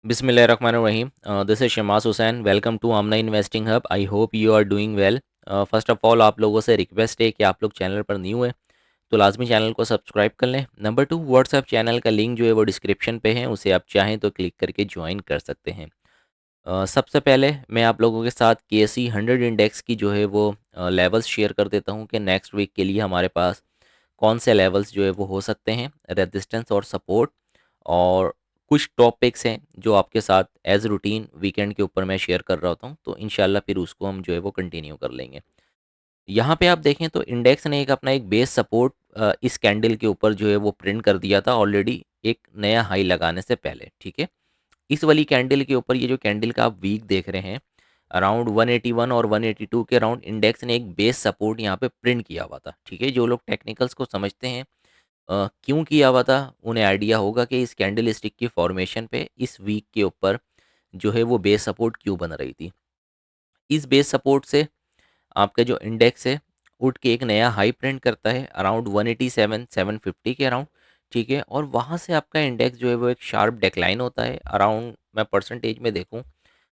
Bismillahirrahmanirrahim. This is Shamaस Hussain. Welcome to Amna investing hub. I hope you are doing well. First of all आप लोगों से request है कि आप लोग चैनल पर न्यू है तो लाजमी चैनल को सब्सक्राइब कर लें. नंबर टू, व्हाट्सएप चैनल का लिंक जो है वो डिस्क्रिप्शन पे है, उसे आप चाहें तो क्लिक करके ज्वाइन कर सकते हैं. सबसे पहले मैं आप लोगों के साथ KSE 100 इंडेक्स की जो है वो लेवल्स शेयर कर देता हूँ कि नेक्स्ट वीक के लिए हमारे पास कौन से लेवल्स जो है वो हो सकते हैं, रेजिस्टेंस और सपोर्ट. और कुछ टॉपिक्स हैं जो आपके साथ एज रूटीन वीकेंड के ऊपर मैं शेयर कर रहा होता हूँ, तो इंशाल्लाह फिर उसको हम जो है वो कंटिन्यू कर लेंगे. यहाँ पे आप देखें तो इंडेक्स ने एक अपना एक बेस सपोर्ट इस कैंडल के ऊपर जो है वो प्रिंट कर दिया था ऑलरेडी, एक नया हाई लगाने से पहले. ठीक है, इस वाली कैंडल के ऊपर ये जो कैंडल का आप वीक देख रहे हैं, अराउंड 181 और 182 के अराउंड इंडेक्स ने एक बेस सपोर्ट यहाँ पे प्रिंट किया हुआ था. ठीक है, जो लोग टेक्निकल्स को समझते हैं क्यों किया हुआ था, उन्हें आइडिया होगा कि इस कैंडल स्टिक की फॉर्मेशन पे इस वीक के ऊपर जो है वो बेस सपोर्ट क्यों बन रही थी. इस बेस सपोर्ट से आपका जो इंडेक्स है उठ के एक नया हाई प्रिंट करता है अराउंड 187 750 के अराउंड. ठीक है, और वहाँ से आपका इंडेक्स जो है वो एक शार्प डिक्लाइन होता है अराउंड, मैं परसेंटेज में देखूँ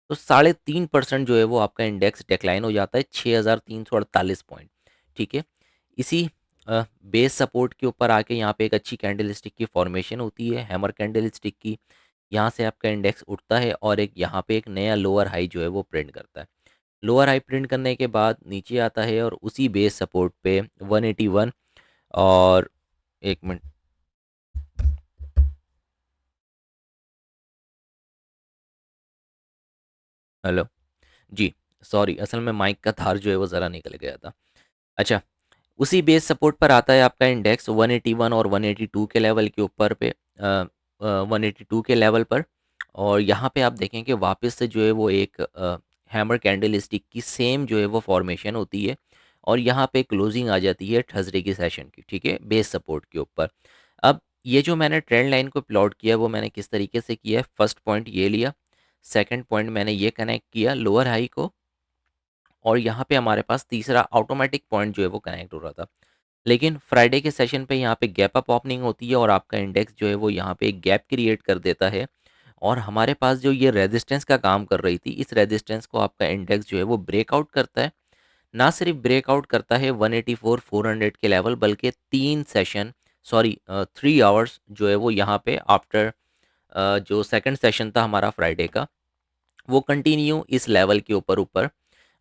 तो 3.5% जो है वो आपका इंडेक्स डिक्लाइन हो जाता है 6,348 पॉइंट. ठीक है, इसी बेस सपोर्ट के ऊपर आके यहाँ पे एक अच्छी कैंडल स्टिक की फॉर्मेशन होती है, हैमर कैंडल स्टिक की. यहाँ से आपका इंडेक्स उठता है और एक यहाँ पे एक नया लोअर हाई जो है वो प्रिंट करता है. लोअर हाई प्रिंट करने के बाद नीचे आता है और उसी बेस सपोर्ट पे 181 और एक मिनट. हेलो जी, सॉरी, असल में माइक का तार जो है वो ज़रा निकल गया था. अच्छा, उसी बेस सपोर्ट पर आता है आपका इंडेक्स 181 और 182 के लेवल के ऊपर पे, 182 के लेवल पर. और यहाँ पे आप देखें कि वापस से जो है वो एक हैमर कैंडल स्टिक की सेम जो है वो फॉर्मेशन होती है और यहाँ पे क्लोजिंग आ जाती है थर्सडे की सेशन की. ठीक है, बेस सपोर्ट के ऊपर. अब ये जो मैंने ट्रेंड लाइन को प्लॉट किया वो मैंने किस तरीके से किया है, फर्स्ट पॉइंट ये लिया, सेकंड पॉइंट मैंने ये कनेक्ट किया लोअर हाई को, और यहाँ पे हमारे पास तीसरा ऑटोमेटिक पॉइंट जो है वो कनेक्ट हो रहा था. लेकिन फ्राइडे के सेशन पे यहाँ पे गैप अप ओपनिंग होती है और आपका इंडेक्स जो है वो यहाँ पे एक गैप क्रिएट कर देता है. और हमारे पास जो ये रेजिस्टेंस का काम कर रही थी, इस रेजिस्टेंस को आपका इंडेक्स जो है वो ब्रेकआउट करता है. ना सिर्फ ब्रेकआउट करता है 184 400 के लेवल, बल्कि 3 आवर्स जो है वो यहाँ पे आफ्टर जो सेकंड सेशन था हमारा फ्राइडे का, वो कंटिन्यू इस लेवल के ऊपर ऊपर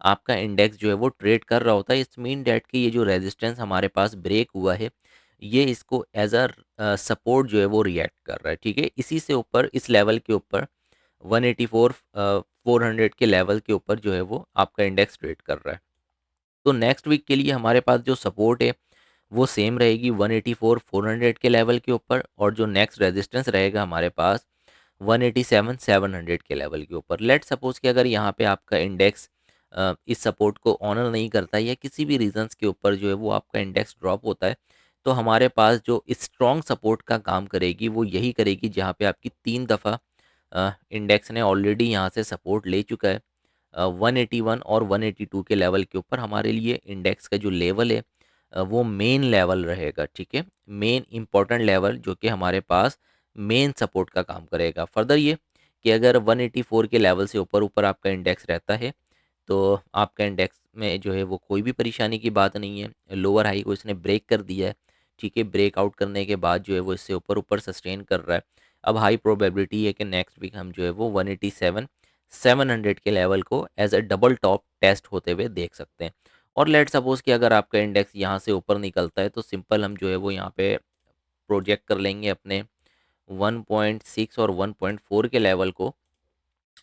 आपका इंडेक्स जो है वो ट्रेड कर रहा होता है. इट्स मीन डैट कि ये जो रेजिस्टेंस हमारे पास ब्रेक हुआ है, ये इसको एज अ सपोर्ट जो है वो रिएक्ट कर रहा है. ठीक है, इसी से ऊपर इस लेवल के ऊपर 184 400 के लेवल के ऊपर जो है वो आपका इंडेक्स ट्रेड कर रहा है. तो नेक्स्ट वीक के लिए हमारे पास जो सपोर्ट है वो सेम रहेगी 184 400 के लेवल के ऊपर, और जो नेक्स्ट रेजिस्टेंस रहेगा हमारे पास 187 700 के लेवल के ऊपर. लेट सपोज कि अगर यहाँ पे आपका इंडेक्स इस सपोर्ट को ऑनर नहीं करता है या किसी भी रीजंस के ऊपर जो है वो आपका इंडेक्स ड्रॉप होता है, तो हमारे पास जो स्ट्रॉन्ग सपोर्ट का काम करेगी वो यही करेगी जहाँ पे आपकी 3 दफ़ा इंडेक्स ने ऑलरेडी यहाँ से सपोर्ट ले चुका है. 181 और 182 के लेवल के ऊपर हमारे लिए इंडेक्स का जो लेवल है वो मेन लेवल रहेगा. ठीक है, मेन इंपॉर्टेंट लेवल जो कि हमारे पास मेन सपोर्ट का काम करेगा. फर्दर ये कि अगर 184 के लेवल से ऊपर ऊपर आपका इंडेक्स रहता है तो आपका इंडेक्स में जो है वो कोई भी परेशानी की बात नहीं है. लोअर हाई को इसने ब्रेक कर दिया है. ठीक है, ब्रेकआउट करने के बाद जो है वो इससे ऊपर ऊपर सस्टेन कर रहा है. अब हाई प्रोबेबिलिटी है कि नेक्स्ट वीक हम जो है वो 187 700 के लेवल को as a double top test होते हुए देख सकते हैं. और लेट सपोज कि अगर आपका इंडेक्स यहाँ से ऊपर निकलता है तो सिंपल हम जो है वो यहाँ पे प्रोजेक्ट कर लेंगे अपने 1.6 और 1.4 के लेवल को,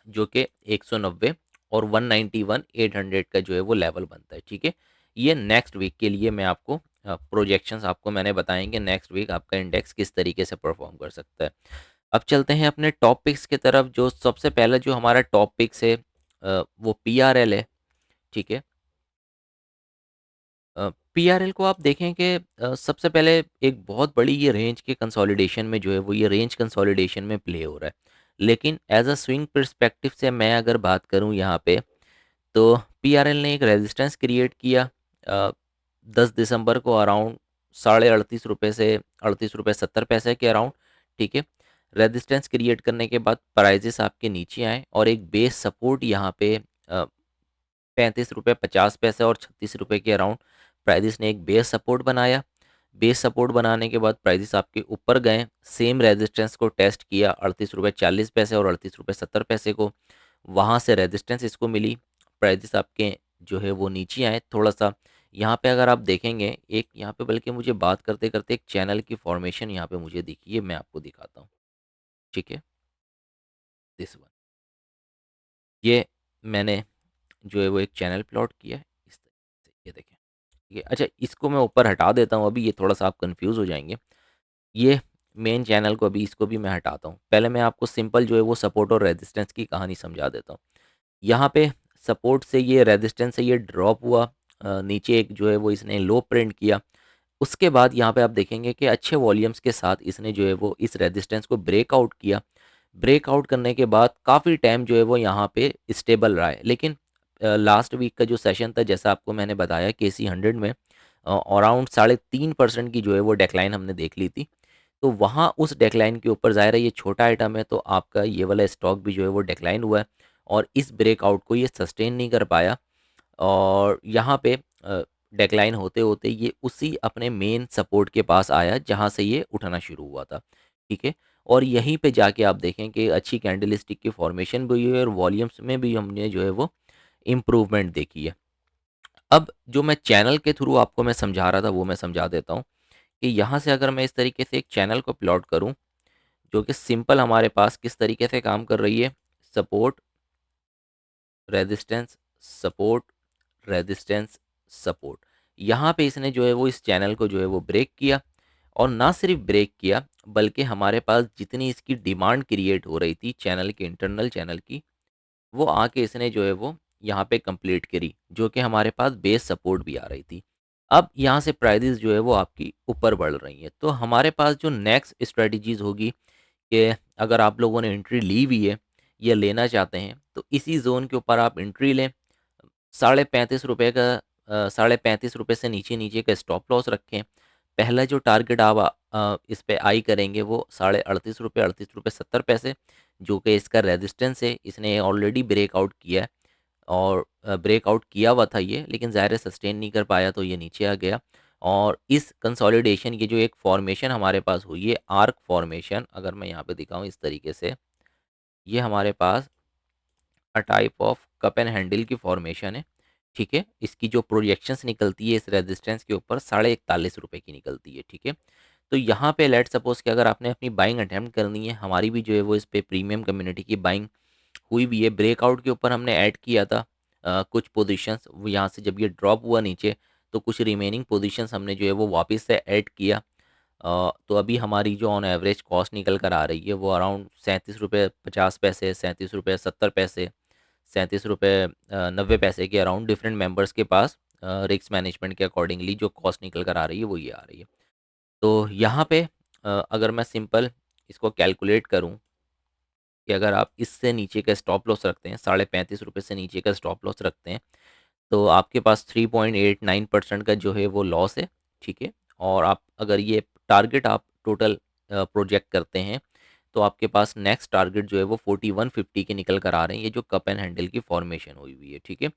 जो कि 190 और 191 800 का जो है वो लेवल बनता है. ठीक है, ये नेक्स्ट वीक के लिए मैं आपको प्रोजेक्शंस आपको मैंने बताएंगे नेक्स्ट वीक आपका इंडेक्स किस तरीके से परफॉर्म कर सकता है. अब चलते हैं अपने टॉप पिक्स की तरफ. जो सबसे पहला जो हमारा टॉप पिक्स है वो PRL है. ठीक है, PRL को आप देखें कि सबसे पहले एक बहुत बड़ी ये रेंज के कंसोलिडेशन में जो है वो ये रेंज कंसोलिडेशन में प्ले हो रहा है. लेकिन एज अ स्विंग पर्सपेक्टिव से मैं अगर बात करूं यहाँ पे, तो PRL ने एक रेजिस्टेंस क्रिएट किया 10 दिसंबर को अराउंड 38.5 रुपये से 38.70 रुपये के अराउंड. ठीक है, रेजिस्टेंस क्रिएट करने के बाद प्राइजेस आपके नीचे आए और एक बेस सपोर्ट यहाँ पे 35 रुपये 50 पैसे और 36 रुपये के अराउंड प्राइजेस ने एक बेस सपोर्ट बनाया। बेस सपोर्ट बनाने के बाद प्राइजेस आपके ऊपर गए, सेम रेजिस्टेंस को टेस्ट किया 38 रुपये 40 पैसे और 38 रुपये 70 पैसे को, वहाँ से रेजिस्टेंस इसको मिली, प्राइजेस आपके जो है वो नीचे आए थोड़ा सा। यहाँ पे अगर आप देखेंगे एक यहाँ पे, बल्कि मुझे बात करते करते एक चैनल की फॉर्मेशन यहाँ पे मुझे दिखी है, मैं आपको दिखाता हूँ। ठीक है, दिस वन, ये मैंने जो है वो एक चैनल प्लॉट किया है इस तरीके से, ये देखें। ठीक है, अच्छा इसको मैं ऊपर हटा देता हूँ, अभी ये थोड़ा सा आप कंफ्यूज हो जाएंगे। ये मेन चैनल को अभी इसको भी मैं हटाता हूँ, पहले मैं आपको सिंपल जो है वो सपोर्ट और रेजिस्टेंस की कहानी समझा देता हूँ। यहाँ पे सपोर्ट से ये रेजिस्टेंस से ये ड्रॉप हुआ, नीचे एक जो है वो इसने लो प्रिंट किया। उसके बाद यहाँ पे आप देखेंगे कि अच्छे वॉल्यूम्स के साथ इसने जो है वो इस रेजिस्टेंस को ब्रेकआउट किया। ब्रेकआउट करने के बाद काफ़ी टाइम जो है वो यहाँ पे स्टेबल रहा है, लेकिन लास्ट वीक का जो सेशन था जैसा आपको मैंने बताया KC 100 में अराउंड 3.5% की जो है वो डेक्लाइन हमने देख ली थी। तो वहाँ उस डेक्लाइन के ऊपर ज़ाहिर है ये छोटा आइटम है, तो आपका ये वाला स्टॉक भी जो है वो डेक्लाइन हुआ है और इस ब्रेकआउट को ये सस्टेन नहीं कर पाया और यहाँ पे डेक्लाइन होते होते ये उसी अपने मेन सपोर्ट के पास आया जहाँ से ये उठना शुरू हुआ था। ठीक है, और यहीं पे जाके आप देखें कि अच्छी कैंडलस्टिक की फॉर्मेशन भी हुई है और वॉल्यूम्स में भी हमने जो है वो इम्प्रूवमेंट देखी है। अब जो मैं चैनल के थ्रू आपको मैं समझा रहा था वो मैं समझा देता हूँ कि यहाँ से अगर मैं इस तरीके से एक चैनल को प्लॉट करूँ जो कि सिंपल हमारे पास किस तरीके से काम कर रही है, support resistance support resistance support, यहाँ पे इसने जो है वो इस चैनल को जो है वो ब्रेक किया और ना सिर्फ ब्रेक किया बल्कि हमारे पास जितनी इसकी डिमांड क्रिएट हो रही थी चैनल के इंटरनल चैनल की, वो आके इसने जो है वो यहाँ पे कंप्लीट करी, जो कि हमारे पास बेस सपोर्ट भी आ रही थी। अब यहाँ से प्राइजेस जो है वो आपकी ऊपर बढ़ रही हैं, तो हमारे पास जो नेक्स्ट स्ट्रेटजीज होगी कि अगर आप लोगों ने एंट्री ली हुई है या लेना चाहते हैं तो इसी जोन के ऊपर आप एंट्री लें। 35.5 रुपये का 35.5 रुपये से नीचे नीचे का स्टॉप लॉस रखें। पहला जो टारगेट आप इस पे आई करेंगे वो 38.5 रुपये 38 रुपये 70 पैसे, जो कि इसका रेजिस्टेंस है, इसने ऑलरेडी ब्रेकआउट किया है और ब्रेकआउट किया हुआ था ये, लेकिन ज़ाहिर है सस्टेन नहीं कर पाया तो ये नीचे आ गया। और इस कंसोलिडेशन ये जो एक फॉर्मेशन हमारे पास हुई है आर्क फॉर्मेशन, अगर मैं यहाँ पे दिखाऊँ इस तरीके से, ये हमारे पास a type of cup and handle की फॉर्मेशन है। ठीक है, इसकी जो प्रोजेक्शंस निकलती है इस रेजिस्टेंस के ऊपर 41.5 रुपये की निकलती है। ठीक है, तो यहाँ पे लेट सपोज कि अगर आपने अपनी बाइंग अटैम्प्ट करनी है, हमारी भी जो है वो इस पे प्रीमियम कम्युनिटी की बाइंग हुई भी है, ब्रेकआउट के ऊपर हमने ऐड किया था कुछ पोजीशंस, यहाँ से जब ये ड्रॉप हुआ नीचे तो कुछ रिमेनिंग पोजीशंस हमने जो है वो वापस से ऐड किया। तो अभी हमारी जो ऑन एवरेज कॉस्ट निकल कर आ रही है वो अराउंड 37 रुपये 50 पैसे 37 रुपये 70 पैसे 37 रुपये 90 पैसे के अराउंड डिफरेंट मेंबर्स के पास रिस्क मैनेजमेंट के अकॉर्डिंगली जो कॉस्ट निकल कर आ रही है वो ये आ रही है। तो यहाँ पे अगर मैं सिंपल इसको कैलकुलेट करूँ कि अगर आप इससे नीचे का स्टॉप लॉस रखते हैं, 35.5 रुपये से नीचे का स्टॉप लॉस रखते हैं, तो आपके पास 3.89% का जो है वो लॉस है। ठीक है, और आप अगर ये टारगेट आप टोटल प्रोजेक्ट करते हैं तो आपके पास नेक्स्ट टारगेट जो है वो 4150 के निकल कर आ रहे हैं, ये जो कप एंड हैंडल की फॉर्मेशन हुई हुई है। ठीक है,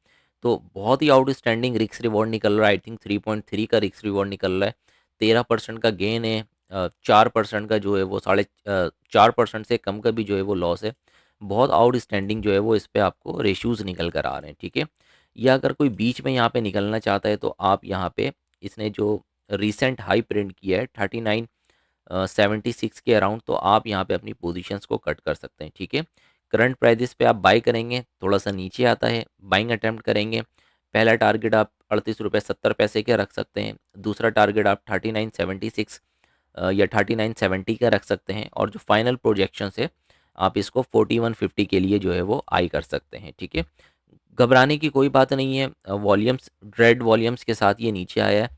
तो बहुत ही आउटस्टैंडिंग रिक्स रिवॉर्ड निकल रहा है, आई थिंक 3.3 का रिक्स रिवॉर्ड निकल रहा है, 13% का गेन है, 4% का जो है वो 4.5% से कम का भी जो है वो लॉस है। बहुत आउटस्टैंडिंग जो है वो इस पे आपको रेशूज़ निकल कर आ रहे हैं। ठीक है, या अगर कोई बीच में यहाँ पे निकलना चाहता है तो आप यहाँ पे इसने जो रीसेंट हाई प्रिंट किया है 39.76 के अराउंड, तो आप यहाँ पे अपनी पोजीशंस को कट कर सकते हैं। ठीक है, करंट प्राइजेस पे आप बाई करेंगे, थोड़ा सा नीचे आता है, बाइंग अटैम्प्ट करेंगे, पहला टारगेट आप 38 रुपये 70 पैसे का रख सकते हैं, दूसरा टारगेट आप 39.76 या 39.70 का रख सकते हैं, और जो फाइनल प्रोजेक्शन है आप इसको 4150 के लिए जो है वो आई कर सकते हैं। ठीक है, घबराने की कोई बात नहीं है, वॉल्यूम्स रेड वॉल्यूम्स के साथ ये नीचे आया है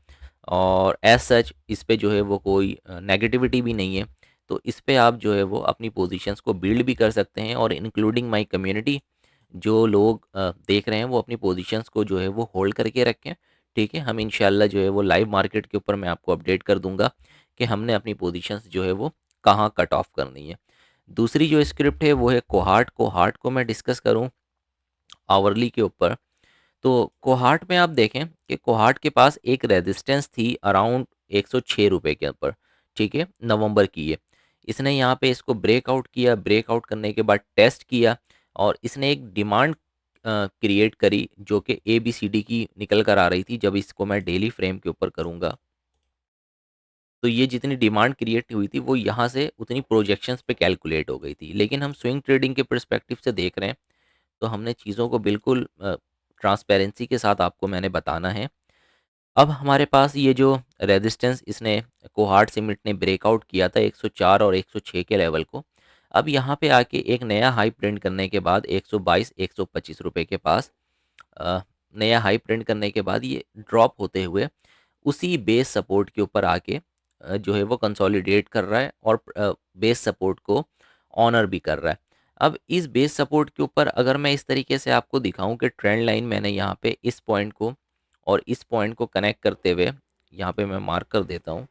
और एज सच इस पे जो है वो कोई नेगेटिविटी भी नहीं है, तो इस पे आप जो है वो अपनी पोजीशंस को बिल्ड भी कर सकते हैं और इंक्लूडिंग माय कम्युनिटी जो लोग देख रहे हैं वो अपनी पोजीशंस को जो है वो होल्ड करके रखें। ठीक है, हम इंशाल्लाह जो है वो लाइव मार्केट के ऊपर मैं आपको अपडेट कर दूंगा कि हमने अपनी पोजीशंस जो है वो कहाँ कट ऑफ करनी है। दूसरी जो स्क्रिप्ट है वो है कोहार्ट। कोहार्ट को मैं डिस्कस करूँ आवरली के ऊपर, तो कोहार्ट में आप देखें कि कोहार्ट के पास एक रेजिस्टेंस थी अराउंड 106 रुपए के ऊपर, ठीक है, नवंबर की है। इसने यहाँ पे इसको ब्रेकआउट किया, ब्रेकआउट करने के बाद टेस्ट किया और इसने एक डिमांड क्रिएट करी जो कि ए बी सी डी की निकल कर आ रही थी। जब इसको मैं डेली फ्रेम के ऊपर करूँगा तो ये जितनी डिमांड क्रिएट हुई थी वो यहाँ से उतनी प्रोजेक्शंस पे कैलकुलेट हो गई थी। लेकिन हम स्विंग ट्रेडिंग के पर्सपेक्टिव से देख रहे हैं, तो हमने चीज़ों को बिल्कुल ट्रांसपेरेंसी के साथ आपको मैंने बताना है। अब हमारे पास ये जो रेजिस्टेंस इसने कोहार्ट सीमेंट ने ब्रेकआउट किया था 104 और 106 के लेवल को, अब यहाँ पे आके एक नया हाई प्रिंट करने के बाद 122 125 रुपए के पास अ, नया हाई प्रिंट करने के बाद ये ड्रॉप होते हुए उसी बेस सपोर्ट के ऊपर आके जो है वो कंसोलिडेट कर रहा है और बेस सपोर्ट को ऑनर भी कर रहा है। अब इस बेस सपोर्ट के ऊपर अगर मैं इस तरीके से आपको दिखाऊं कि ट्रेंड लाइन मैंने यहाँ पे इस पॉइंट को और इस पॉइंट को कनेक्ट करते हुए यहाँ पे मैं मार्क कर देता हूँ,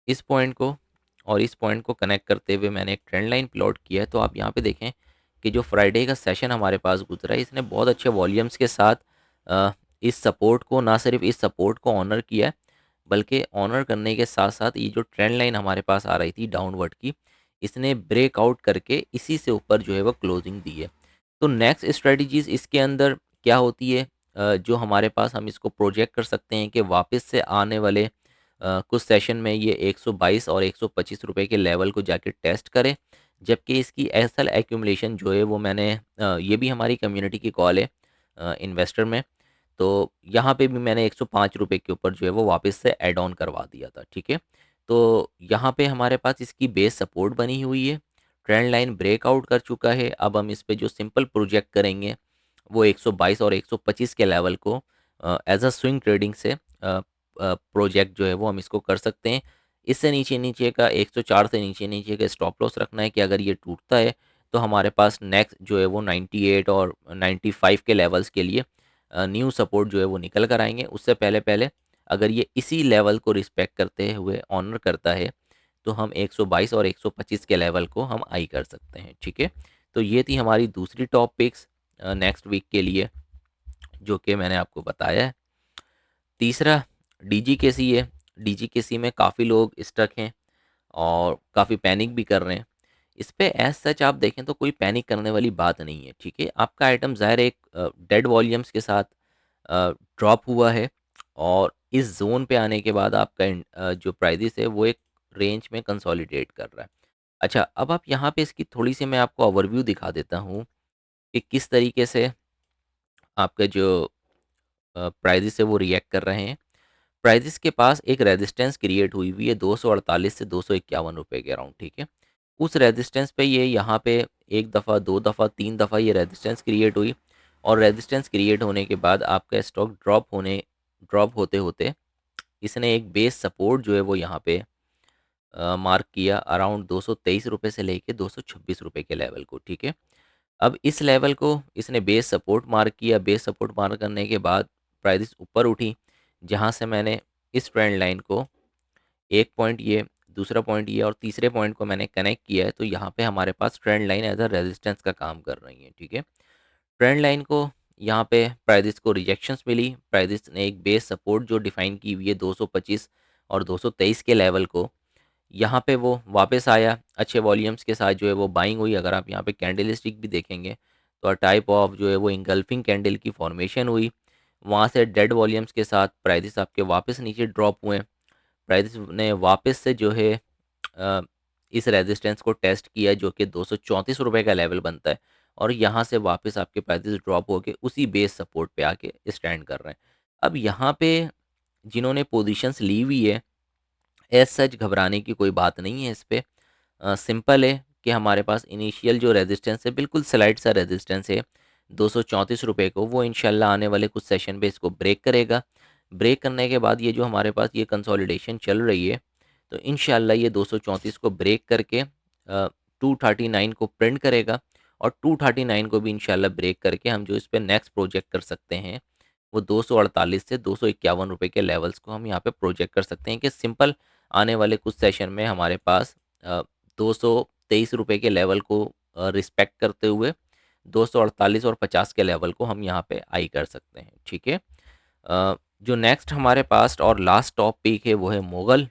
इस पॉइंट को और इस पॉइंट को कनेक्ट करते हुए मैंने एक ट्रेंड लाइन प्लॉट किया है। तो आप यहाँ पे देखें कि जो फ्राइडे का सेशन हमारे पास गुजरा है इसने बहुत अच्छे वॉल्यूम्स के साथ अ, इस सपोर्ट को, ना सिर्फ इस सपोर्ट को ऑनर किया है, बल्कि ऑनर करने के साथ साथ ये जो ट्रेंड लाइन हमारे पास आ रही थी डाउनवर्ड की, इसने ब्रेकआउट करके इसी से ऊपर जो है वो क्लोजिंग दी है। तो नेक्स्ट स्ट्रेटजीज इसके अंदर क्या होती है, जो हमारे पास हम इसको प्रोजेक्ट कर सकते हैं कि वापस से आने वाले कुछ सेशन में ये 122 और 125 रुपए के लेवल को जाके टेस्ट करे। जबकि इसकी असल एक्यूमुलेशन जो है वो मैंने ये भी हमारी कम्युनिटी की कॉल है इन्वेस्टर में, तो यहाँ पे भी मैंने 105 रुपए के ऊपर जो है वो वापस से ऐड ऑन करवा दिया था, ठीक है। तो यहाँ पे हमारे पास इसकी बेस सपोर्ट बनी हुई है, ट्रेंड लाइन ब्रेकआउट कर चुका है। अब हम इस पे जो सिंपल प्रोजेक्ट करेंगे वो 122 और 125 के लेवल को एज अ स्विंग ट्रेडिंग से प्रोजेक्ट जो है वो हम इसको कर सकते हैं। इससे नीचे नीचे का 104 से नीचे नीचे का स्टॉप लॉस रखना है कि अगर ये टूटता है तो हमारे पास नेक्स्ट जो है वो 98 और 95 के लेवल्स के लिए न्यू सपोर्ट जो है वो निकल कर आएंगे। उससे पहले पहले अगर ये इसी लेवल को रिस्पेक्ट करते हुए ऑनर करता है तो हम 122 और 125 के लेवल को हम आई कर सकते हैं, ठीक है। तो ये थी हमारी दूसरी टॉप पिक्स नेक्स्ट वीक के लिए जो कि मैंने आपको बताया है। तीसरा डीजीकेसी है। डीजीकेसी में काफ़ी लोग स्टक हैं और काफ़ी पैनिक भी कर रहे हैं। इस पे एज सच आप देखें तो कोई पैनिक करने वाली बात नहीं है, ठीक है। आपका आइटम ज़ाहिर है एक डेड वॉल्यूम्स के साथ ड्रॉप हुआ है और इस जोन पे आने के बाद आपका जो प्राइस है वो एक रेंज में कंसोलिडेट कर रहा है। अच्छा, अब आप यहाँ पे इसकी थोड़ी सी मैं आपको ओवरव्यू दिखा देता हूँ कि किस तरीके से आपका जो प्राइजेस है वो रिएक्ट कर रहे हैं। प्राइजेस के पास एक रेजिस्टेंस क्रिएट हुई हुई है 248 से 251 रुपए के अराउंड, ठीक है। उस रेजिस्टेंस पे ये यहाँ पे एक दफ़ा, दो दफ़ा, तीन दफ़ा ये रेजिस्टेंस क्रिएट हुई और रेजिस्टेंस क्रिएट होने के बाद आपका स्टॉक ड्रॉप होते होते इसने एक बेस सपोर्ट जो है वो यहाँ पे मार्क किया अराउंड 223 रुपए से लेके 226 रुपए के लेवल को, ठीक है। अब इस लेवल को इसने बेस सपोर्ट मार्क किया, बेस सपोर्ट मार्क करने के बाद प्राइस ऊपर उठी, जहाँ से मैंने इस ट्रेंड लाइन को एक पॉइंट ये, दूसरा पॉइंट ये और तीसरे पॉइंट को मैंने कनेक्ट किया है। तो यहाँ पे हमारे पास trend line as a resistance का काम कर रही है, ठीक है। ट्रेंड लाइन को यहाँ पे प्राइस को रिजेक्शंस मिली, प्राइस ने एक बेस सपोर्ट जो डिफाइन की हुई है 225 और 223 के लेवल को, यहाँ पे वो वापस आया अच्छे वॉल्यूम्स के साथ जो है वो बाइंग हुई। अगर आप यहाँ पे कैंडल स्टिक भी देखेंगे तो टाइप ऑफ जो है वो इंगल्फिंग कैंडल की फॉर्मेशन हुई। वहाँ से डेड वॉल्यूम्स के साथ प्राइस आपके वापस नीचे ड्रॉप हुए। प्राइस ने वापस से जो है अ, इस रेजिस्टेंस को टेस्ट किया जो कि 234 रुपए का लेवल बनता है और यहाँ से वापस आपके प्राइसेस ड्रॉप होके उसी बेस सपोर्ट पे आके स्टैंड कर रहे हैं। अब यहाँ पे जिन्होंने पोजीशंस ली हुई है, एज सच घबराने की कोई बात नहीं है इस पे। सिंपल है कि हमारे पास इनिशियल जो रेजिस्टेंस है बिल्कुल स्लाइड सा रेजिस्टेंस है 234 रुपए को, वो इंशाल्लाह आने वाले कुछ सेशन पे इसको ब्रेक करेगा। ब्रेक करने के बाद ये जो हमारे पास ये कंसोलिडेशन चल रही है तो इंशाल्लाह ये 234 को ब्रेक करके 239 को प्रिंट करेगा और 239 को भी इंशाल्लाह ब्रेक करके हम जो इस पे नेक्स्ट प्रोजेक्ट कर सकते हैं वो 248 से 251 रुपए के लेवल्स को हम यहाँ पे प्रोजेक्ट कर सकते हैं कि सिंपल आने वाले कुछ सेशन में हमारे पास 223 रुपये के लेवल को रिस्पेक्ट करते हुए 248 और 50 के लेवल को हम यहाँ पे आई कर सकते हैं। ठीक है। जो नेक्स्ट हमारे पास और लास्ट टॉप पिक है वो है मोगल।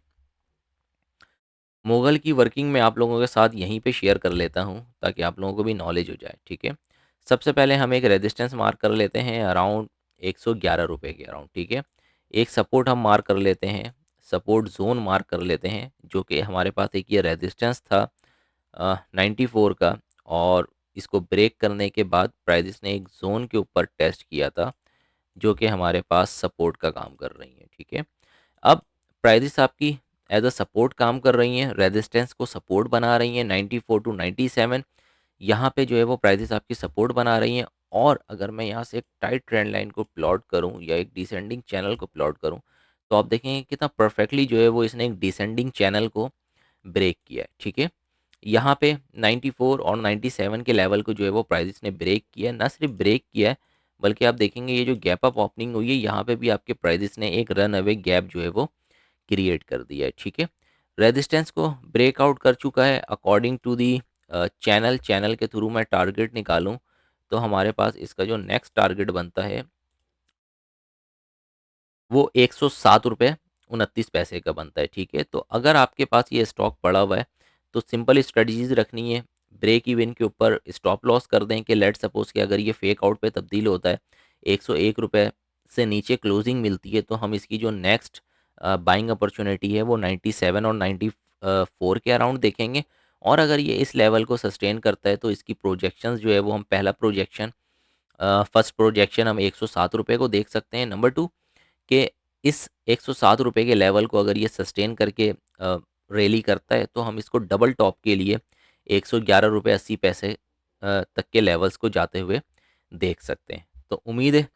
मोगल की वर्किंग मैं आप लोगों के साथ यहीं पे शेयर कर लेता हूँ ताकि आप लोगों को भी नॉलेज हो जाए। ठीक है। सबसे पहले हम एक रेजिस्टेंस मार्क कर लेते हैं अराउंड 111 रुपये के अराउंड। ठीक है। एक सपोर्ट हम मार्क कर लेते हैं, सपोर्ट जोन मार्क कर लेते हैं, जो कि हमारे पास एक ये रेजिस्टेंस था 94 का, और इसको ब्रेक करने के बाद प्राइजेस ने एक जोन के ऊपर टेस्ट किया था जो कि हमारे पास सपोर्ट का काम कर रही है। ठीक है। अब प्राइजेस आपकी एज अ सपोर्ट काम कर रही हैं, रेजिस्टेंस को सपोर्ट बना रही हैं 94 टू 97, यहाँ पे जो है वो प्राइजेस आपकी सपोर्ट बना रही हैं। और अगर मैं यहाँ से एक टाइट ट्रेंड लाइन को प्लॉट करूँ या एक डिसेंडिंग चैनल को प्लॉट करूँ, तो आप देखेंगे कितना परफेक्टली जो है वो इसने एक डिसेंडिंग चैनल को ब्रेक किया है। ठीक है। यहाँ पे 94 और 97 के लेवल को जो है वो प्राइजेस ने ब्रेक किया है, ना सिर्फ ब्रेक किया है बल्कि आप देखेंगे ये जो गैप अप ओपनिंग हुई है यहाँ पे भी आपके प्राइजेस ने एक रन अवे गैप जो है वो क्रिएट कर दिया है। ठीक है। रेजिस्टेंस को ब्रेकआउट कर चुका है अकॉर्डिंग टू दी चैनल के थ्रू मैं टारगेट निकालूं तो हमारे पास इसका जो नेक्स्ट टारगेट बनता है वो 107 रुपये 29 पैसे का बनता है। ठीक है। तो अगर आपके पास ये स्टॉक पड़ा हुआ है तो सिंपल स्ट्रेटजीज रखनी है, ब्रेक इवन के ऊपर स्टॉप लॉस कर दें कि लेट सपोज कि अगर ये फेक आउट पे तब्दील होता है 101 रुपये से नीचे क्लोजिंग मिलती है तो हम इसकी जो नेक्स्ट बाइंग अपॉर्चुनिटी है वो 97 और 94 के अराउंड देखेंगे। और अगर ये इस लेवल को सस्टेन करता है तो इसकी प्रोजेक्शंस जो है वो हम पहला प्रोजेक्शन फर्स्ट प्रोजेक्शन हम 107 रुपये को देख सकते हैं। नंबर टू कि इस 107 रुपये के लेवल को अगर ये सस्टेन करके रैली करता है तो हम इसको डबल टॉप के लिए 111 रुपये 80 पैसे तक के लेवल्स को जाते हुए देख सकते हैं। तो उम्मीद है